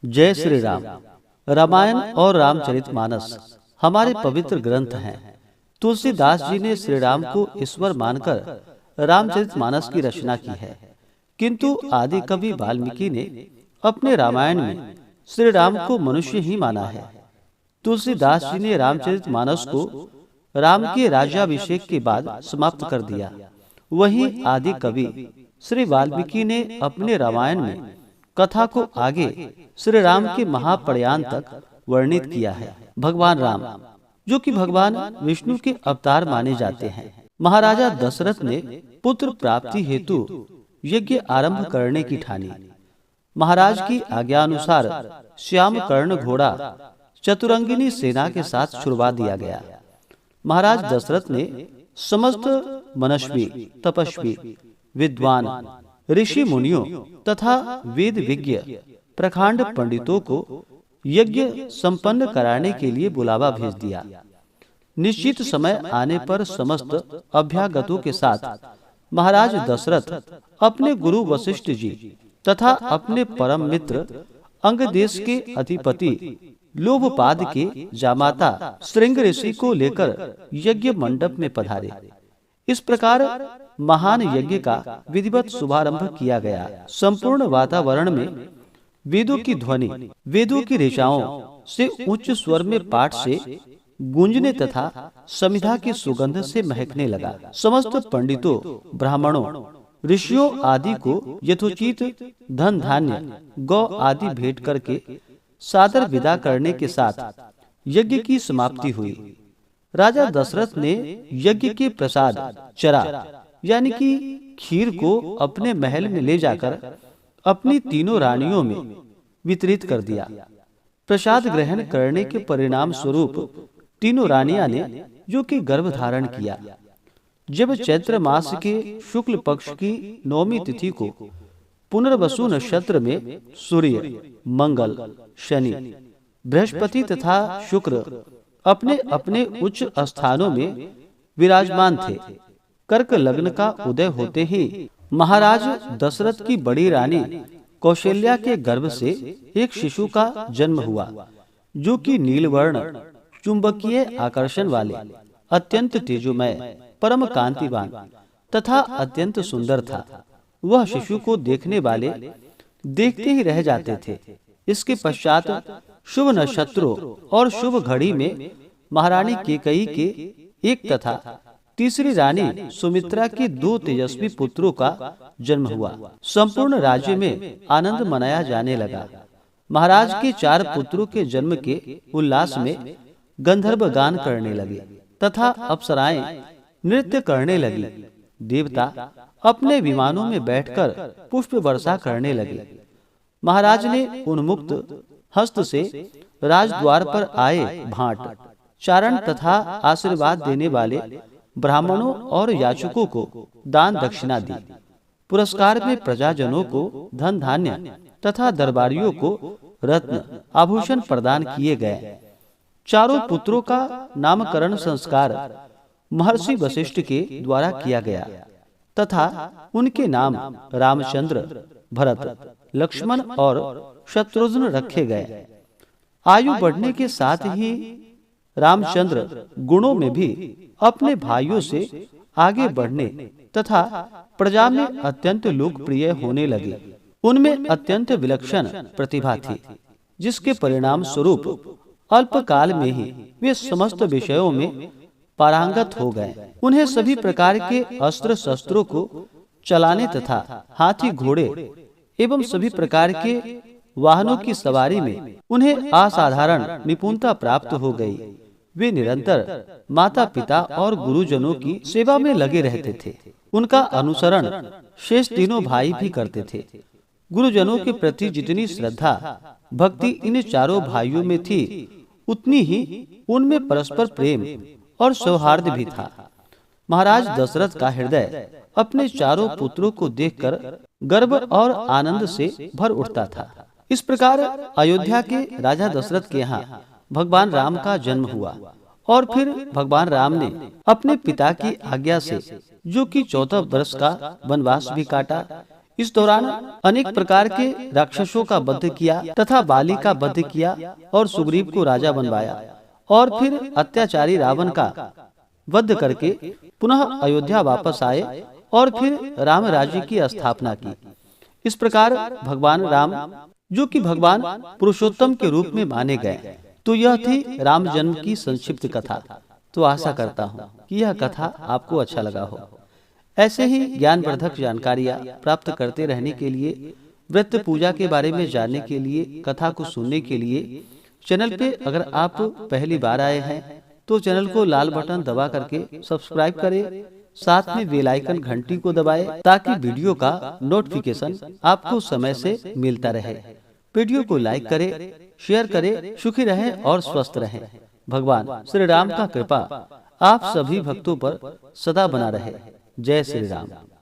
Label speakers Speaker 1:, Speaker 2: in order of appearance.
Speaker 1: जय श्री राम। रामायण और रामचरितमानस हमारे पवित्र ग्रंथ हैं। तुलसीदास जी ने श्री राम को ईश्वर मानकर रामचरितमानस की रचना की है, किंतु आदि कवि वाल्मीकि ने अपने रामायण में श्री राम को मनुष्य ही माना है। तुलसीदास जी ने रामचरितमानस को राम के राज्याभिषेक के बाद समाप्त कर दिया। वहीं आदि कवि श्री वाल्मीकि ने अपने रामायण में कथा को आगे श्री राम के महाप्रयाण तक वर्णित किया है। भगवान राम, जो कि भगवान विष्णु के अवतार माने जाते हैं, महाराजा दशरथ ने पुत्र प्राप्ति हेतु यज्ञ आरंभ करने की ठानी। महाराज की आज्ञा अनुसार श्याम कर्ण घोड़ा चतुरंगिनी सेना के साथ छुड़वा दिया गया। महाराज दशरथ ने समस्त मनस्वी, तपस्वी, विद्वान, ऋषि मुनियों तथा वेद विज्ञ प्रखंड पंडितों को यज्ञ संपन्न कराने के लिए बुलावा भेज दिया। निश्चित समय आने पर समस्त अभ्यागतों के साथ महाराज दशरथ अपने गुरु वशिष्ठ जी तथा अपने परम मित्र अंगदेश के अधिपति लोभपाद के जामाता श्रृंग ऋषि को लेकर यज्ञ मंडप में पधारे। इस प्रकार महान यज्ञ का विधिवत शुभारंभ किया गया। संपूर्ण वातावरण में वेदों की ध्वनि, वेदों की ऋचाओं से उच्च स्वर में पाठ से गूंजने तथा समिधा की सुगंध से महकने लगा। समस्त पंडितों, ब्राह्मणों, ऋषियों आदि को यथोचित धन धान्य, गौ आदि भेंट करके सादर विदा करने के साथ यज्ञ की समाप्ति हुई। राजा दशरथ ने यज्ञ के प्रसाद चरा यानी कि खीर को अपने महल में ले जाकर अपनी तीनों रानियों में वितरित कर दिया। प्रसाद ग्रहण करने के परिणाम स्वरूप तीनों रानियां ने जो कि गर्भ धारण किया। जब चैत्र मास के शुक्ल पक्ष की 9वीं तिथि को पुनर्वसु नक्षत्र में सूर्य, मंगल, शनि, बृहस्पति तथा शुक्र अपने अपने उच्च स्थानों में विराजमान थे, कर्क लग्न का उदय होते ही महाराज दशरथ की बड़ी रानी कौशल्या के गर्भ से एक शिशु का जन्म हुआ, जो कि नीलवर्ण, चुंबकीय आकर्षण वाले, अत्यंत तेजोमय, परम कांतिवान तथा अत्यंत सुंदर था। वह शिशु को देखने वाले देखते ही रह जाते थे। इसके पश्चात शुभ नक्षत्रों और शुभ घड़ी में महारानी केकई के एक तथा तीसरी रानी सुमित्रा के 2 तेजस्वी पुत्रों का जन्म हुआ। संपूर्ण राज्य में आनंद मनाया जाने लगा। महाराज के 4 पुत्रों के जन्म के उल्लास में गंधर्व गान करने लगे तथा अप्सराएं नृत्य करने लगी। देवता अपने विमानों में बैठकर पुष्प वर्षा करने लगे। महाराज ने उन्मुक्त हस्त से राजद्वार पर आए भाट, चारण तथा आशीर्वाद देने वाले ब्राह्मणों और याचकों को दान दक्षिणा दी। पुरस्कार में प्रजाजनों को धन धान्य तथा दरबारियों को रत्न आभूषण प्रदान किए गए। चारों पुत्रों का नामकरण संस्कार महर्षि वशिष्ठ के द्वारा किया गया तथा उनके नाम रामचंद्र, भरत, लक्ष्मण और शत्रुघ्न रखे गए। आयु बढ़ने के साथ ही रामचंद्र गुणों में भी अपने भाइयों से आगे बढ़ने तथा प्रजा में अत्यंत लोकप्रिय होने लगे। उनमें अत्यंत विलक्षण प्रतिभा थी, जिसके परिणाम स्वरूप अल्प काल में ही वे समस्त विषयों में पारंगत हो गए। उन्हें सभी प्रकार के अस्त्र शस्त्रों को चलाने तथा हाथी, घोड़े एवं सभी प्रकार के वाहनों की सवारी में उन्हें असाधारण निपुणता प्राप्त हो गई। वे निरंतर माता पिता और गुरुजनों की सेवा में लगे रहते थे। उनका अनुसरण शेष तीनों भाई भी करते थे। गुरुजनों के प्रति जितनी श्रद्धा भक्ति इन चारों भाइयों में थी, उतनी ही उनमें परस्पर प्रेम और सौहार्द भी था। महाराज दशरथ का हृदय अपने चारों पुत्रों को देखकर गर्व और आनंद से भर उठता था। इस प्रकार अयोध्या के राजा दशरथ के यहाँ भगवान राम का जन्म हुआ और फिर भगवान राम ने अपने पिता की आज्ञा से, जो कि 14 वर्ष का वनवास भी काटा इस दौरान अनेक प्रकार के राक्षसों का वध किया तथा बाली का वध किया और सुग्रीव को राजा बनवाया और फिर अत्याचारी रावण का वध करके पुनः अयोध्या वापस आए और फिर राम राज्य की स्थापना की। इस प्रकार भगवान राम, जो कि भगवान पुरुषोत्तम के रूप में माने गए, तो यह थी राम जन्म की संक्षिप्त कथा। तो आशा करता हूँ कि यह कथा आपको अच्छा लगा हो। ऐसे ही ज्ञानवर्धक जानकारियाँ प्राप्त करते रहने के लिए, व्रत पूजा के बारे में जानने के लिए, कथा को सुनने के लिए चैनल पे अगर आप पहली बार आए हैं तो चैनल को लाल बटन दबा करके सब्सक्राइब करें, साथ में बेल आइकन घंटी को दबाएं ताकि वीडियो का नोटिफिकेशन आपको समय से मिलता रहे। वीडियो को लाइक करें, शेयर करें। सुखी रहें और स्वस्थ रहें। भगवान श्री राम का कृपा आप सभी भक्तों पर सदा बना रहे। जय श्री राम।